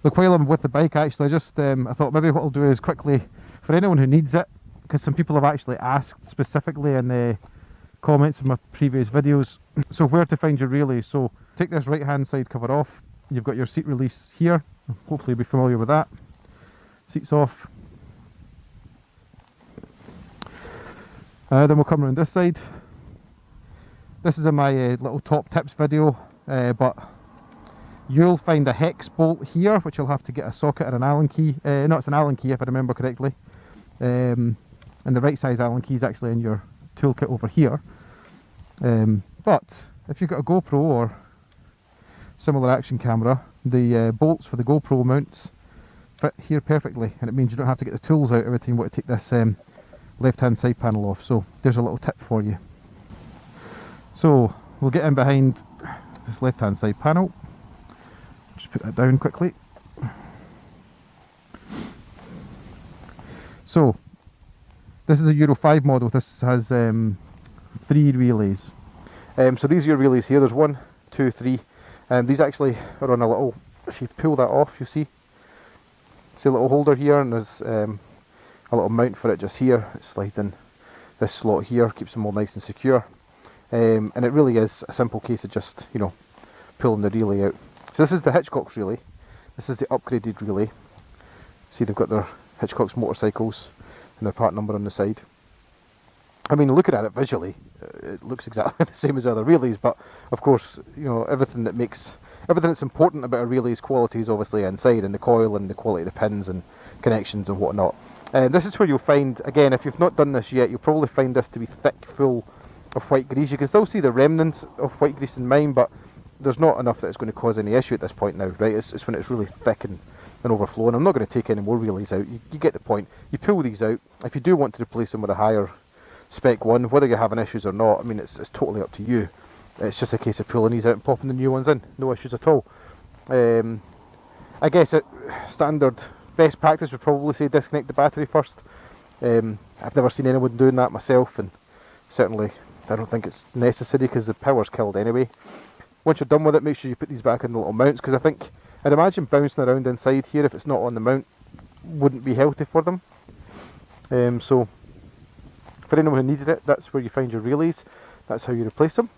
Look, while I'm with the bike, actually, I thought maybe what I'll do is quickly, for anyone who needs it, because some people have actually asked specifically in the comments in my previous videos, so where to find your relays. So take this right hand side cover off, you've got your seat release here, hopefully you'll be familiar with that. Seats off. Then we'll come around this side. This is in my little top tips video, but you'll find a hex bolt here, which you'll have to get a socket and an Allen key. No, it's an Allen key if I remember correctly. And the right size Allen key is actually in your toolkit over here. But if you've got a GoPro or similar action camera, the bolts for the GoPro mounts fit here perfectly, and it means you don't have to get the tools out every time you want to take this left hand side panel off. So there's a little tip for you. So we'll get in behind this left hand side panel. Just put that down quickly. So this is a Euro 5 model. This has 3 relays. So these are your relays here. There's 1, 2, 3. And these actually are on a little, if you pull that off, you see a little holder here, and there's a little mount for it just here. It slides in this slot here, keeps them all nice and secure. And it really is a simple case of just, you know, pulling the relay out. So this is the Hitchcocks relay. This is the upgraded relay. See, they've got their Hitchcocks motorcycles and their part number on the side. I mean, looking at it visually, it looks exactly the same as other relays, but of course, you know, everything that's important about a relay's quality is obviously inside, and the coil and the quality of the pins and connections and whatnot. And this is where you'll find, again, if you've not done this yet, you'll probably find this to be thick, full of white grease. You can still see the remnants of white grease in mine, but there's not enough that it's going to cause any issue at this point now, right? It's when it's really thick and overflowing. I'm not going to take any more relays out. You get the point. You pull these out. If you do want to replace them with a higher spec one, whether you're having issues or not, I mean, it's totally up to you. It's just a case of pulling these out and popping the new ones in. No issues at all. I guess standard best practice would probably say disconnect the battery first. I've never seen anyone doing that myself, and certainly I don't think it's necessary because the power's killed anyway. Once you're done with it, make sure you put these back in the little mounts, because I'd imagine bouncing around inside here, if it's not on the mount, wouldn't be healthy for them. So for anyone who needed it, that's where you find your relays. That's how you replace them.